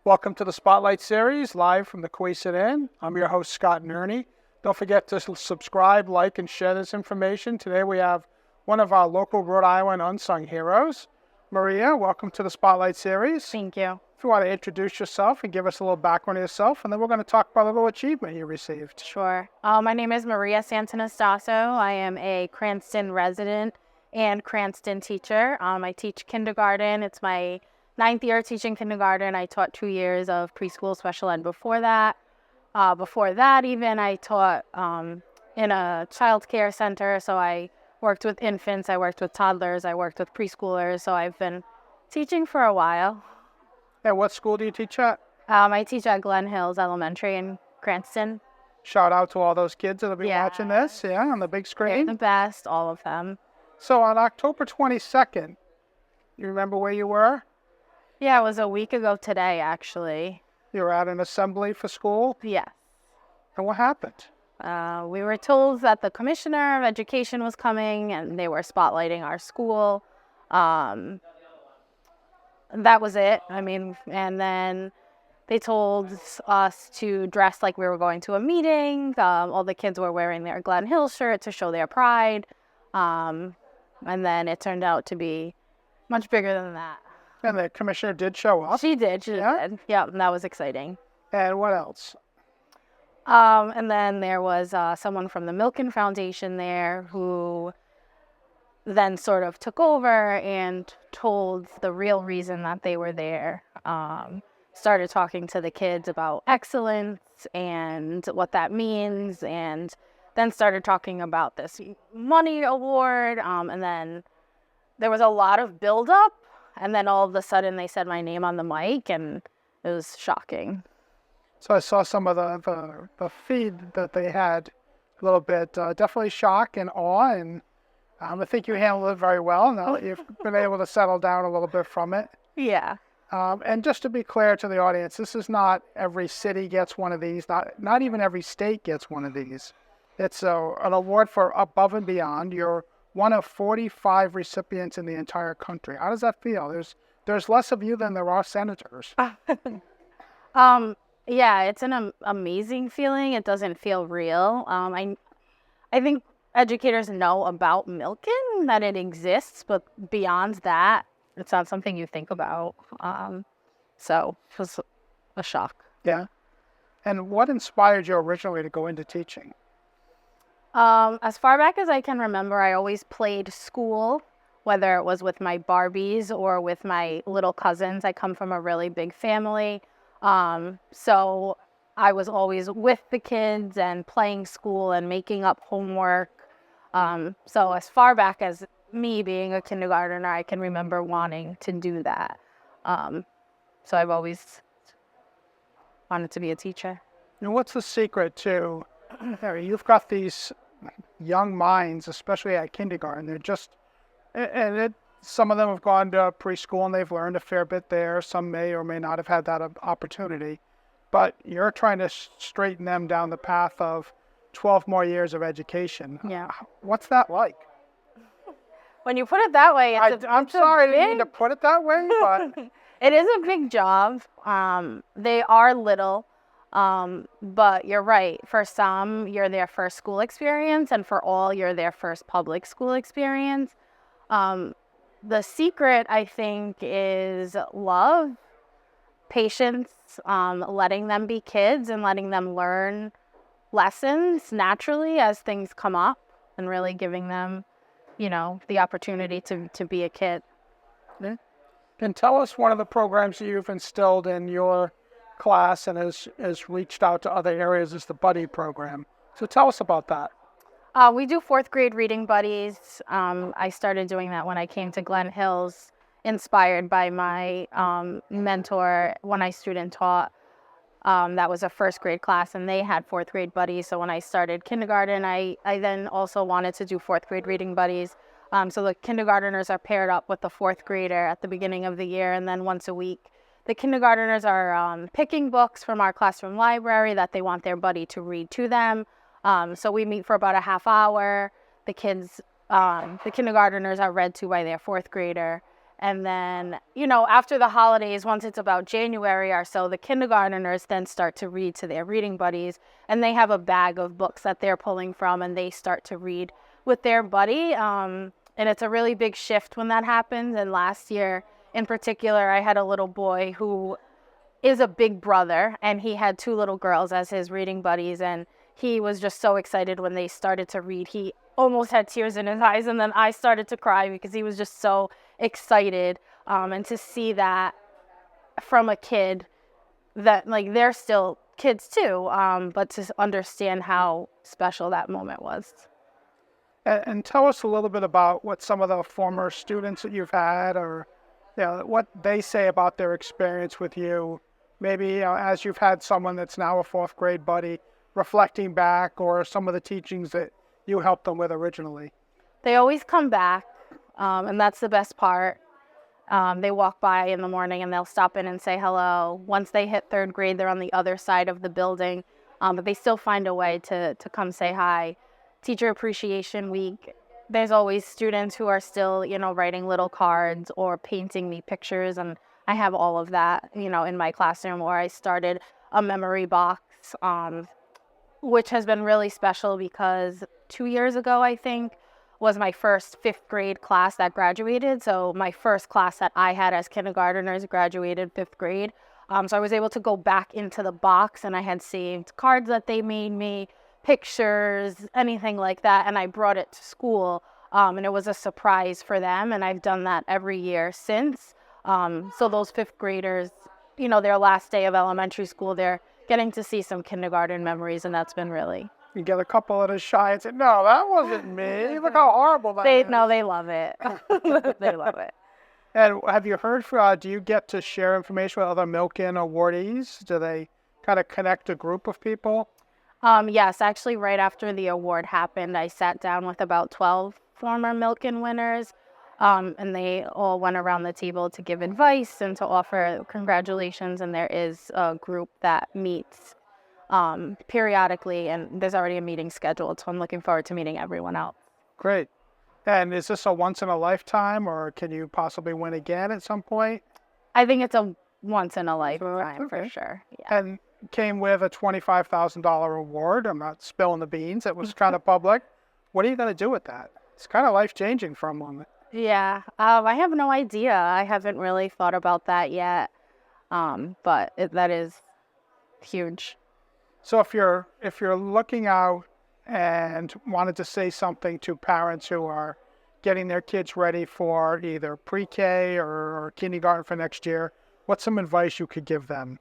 Welcome to the Spotlight Series, live from the Quasit Inn. I'm your host, Scott Nerney. Don't forget to subscribe, like, and share this information. Today we have one of our local Rhode Island unsung heroes. Maria, welcome to the Spotlight Series. Thank you. If you want to introduce yourself and give us a little background of yourself, and then we're going to talk about a little achievement you received. Sure. My name is Maria Santonastaso. I am a Cranston resident and Cranston teacher. I teach kindergarten. It's my 9th year teaching kindergarten. I taught 2 years of preschool special ed before that. Even, I taught in a child care center. So I worked with infants, I worked with toddlers, I worked with preschoolers. So I've been teaching for a while. And what school do you teach at? I teach at Glen Hills Elementary in Cranston. Shout out to all those kids that'll be watching this, on the big screen. They're the best, all of them. So on October 22nd, you remember where you were? Yeah, it was a week ago today, actually. You were at an assembly for school? Yes. And what happened? We were told that the Commissioner of Education was coming and they were spotlighting our school. That was it. And then they told us to dress like we were going to a meeting. All the kids were wearing their Glen Hill shirt to show their pride. And then it turned out to be much bigger than that. And the commissioner did show up? She did. Yeah, and that was exciting. And what else? And then there was someone from the Milken Foundation there who then sort of took over and told the real reason that they were there. Started talking to the kids about excellence and what that means, and then started talking about this money award. And then there was a lot of buildup, and then all of a sudden they said my name on the mic, and it was shocking. So I saw some of the feed that they had a little bit. Definitely shock and awe, and I think you handled it very well. Now that you've been able to settle down a little bit from it. Yeah. And just to be clear to the audience, this is not every city gets one of these. Not even every state gets one of these. It's an award for above and beyond. You're one of 45 recipients in the entire country. How does that feel? There's less of you than there are senators. Yeah, it's an amazing feeling. It doesn't feel real. I think educators know about Milken, that it exists, but beyond that, it's not something you think about. So it was a shock. Yeah. And what inspired you originally to go into teaching? As far back as I can remember, I always played school, whether it was with my Barbies or with my little cousins. I come from a really big family. So I was always with the kids and playing school and making up homework. So as far back as me being a kindergartner, I can remember wanting to do that. So I've always wanted to be a teacher. And what's the secret to, you've got these young minds, especially at kindergarten. They're just, some of them have gone to preschool and they've learned a fair bit there. Some may or may not have had that opportunity. But you're trying to straighten them down the path of 12 more years of education. Yeah. What's that like? When you put it that way, I'm sorry I didn't mean to put it that way, but it is a big job. They are little, but you're right. For some, you're their first school experience, and for all, you're their first public school experience. The secret, I think, is love, patience, letting them be kids and letting them learn lessons naturally as things come up, and really giving them, the opportunity to be a kid. Yeah. And tell us one of the programs that you've instilled in your class and has reached out to other areas is the Buddy program. So tell us about that. We do 4th grade reading buddies. I started doing that when I came to Glen Hills, inspired by my mentor when I student taught. That was a 1st grade class, and they had 4th grade buddies. So when I started kindergarten, I then also wanted to do 4th grade reading buddies. So the kindergarteners are paired up with the 4th grader at the beginning of the year, and then once a week, the kindergarteners are picking books from our classroom library that they want their buddy to read to them. So we meet for about a half hour. The kindergarteners are read to by their 4th grader, And then, after the holidays, once it's about January or so, the kindergarteners then start to read to their reading buddies, and they have a bag of books that they're pulling from, and they start to read with their buddy. And it's a really big shift when that happens. And last year in particular, I had a little boy who is a big brother, and he had 2 little girls as his reading buddies, and he was just so excited when they started to read. He almost had tears in his eyes, and then I started to cry because he was just so excited. And to see that from a kid, that like they're still kids too, but to understand how special that moment was. And tell us a little bit about what some of the former students that you've had, or what they say about their experience with you. Maybe as you've had someone that's now a 4th grade buddy, reflecting back, or some of the teachings that you helped them with originally. They always come back, and that's the best part. They walk by in the morning and they'll stop in and say hello. Once they hit 3rd grade, they're on the other side of the building, but they still find a way to come say hi. Teacher Appreciation Week, there's always students who are still, writing little cards or painting me pictures, and I have all of that, in my classroom, or I started a memory box, which has been really special because 2 years ago, I think, was my first 5th grade class that graduated. So my first class that I had as kindergarteners graduated 5th grade. So I was able to go back into the box, and I had saved cards that they made me, pictures, anything like that. And I brought it to school, and it was a surprise for them. And I've done that every year since. So those 5th graders, their last day of elementary school, they're getting to see some kindergarten memories, and that's been really. You get a couple that are shy and say, "No, that wasn't me. Look how horrible that is." No, they love it. They love it. And have you heard do you get to share information with other Milken awardees? Do they kind of connect a group of people? Yes, actually, right after the award happened, I sat down with about 12 former Milken winners, and they all went around the table to give advice and to offer congratulations. And there is a group that meets periodically, and there's already a meeting scheduled, so I'm looking forward to meeting everyone else. Great. And is this a once in a lifetime, or can you possibly win again at some point? I think it's a once in a lifetime Okay. for sure. Yeah. And came with a $25,000 award. I'm not spilling the beans. It was kind of public. What are you going to do with that? It's kind of life-changing for a moment. Yeah, I have no idea. I haven't really thought about that yet, but that is huge. So if you're looking out and wanted to say something to parents who are getting their kids ready for either pre-K or kindergarten for next year, what's some advice you could give them?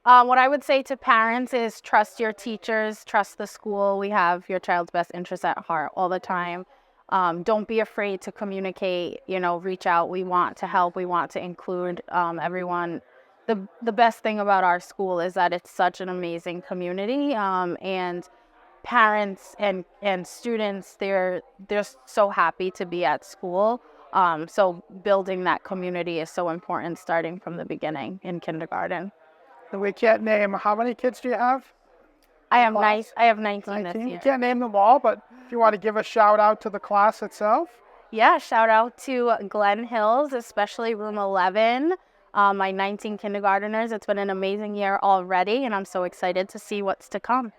What I would say to parents is trust your teachers, trust the school. We have your child's best interests at heart all the time. Don't be afraid to communicate, reach out. We want to help. We want to include everyone. The best thing about our school is that it's such an amazing community, and parents and students, they're so happy to be at school. So building that community is so important, starting from the beginning in kindergarten. And we can't name, how many kids do you have? I have 19 this year. You can't name them all, but if you want to give a shout out to the class itself. Yeah, shout out to Glen Hills, especially room 11. My 19 kindergarteners. It's been an amazing year already, and I'm so excited to see what's to come.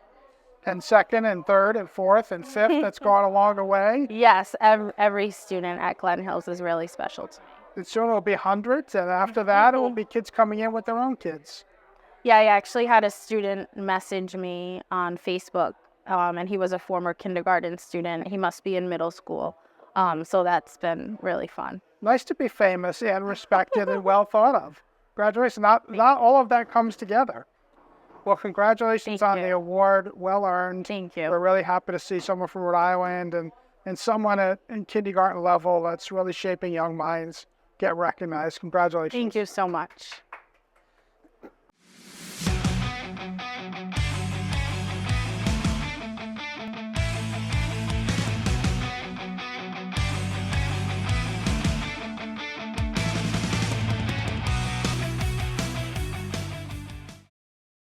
And 2nd and 3rd and 4th and 5th that's gone along the way. Yes, every student at Glen Hills is really special to me. And soon it'll be hundreds, and after that it will be kids coming in with their own kids. Yeah, I actually had a student message me on Facebook, and he was a former kindergarten student. He must be in middle school, so that's been really fun. Nice to be famous and respected and well thought of. Congratulations. Not all of that comes together. Well, congratulations on the award. Well earned. Thank you. We're really happy to see someone from Rhode Island and someone in kindergarten level that's really shaping young minds get recognized. Congratulations. Thank you so much.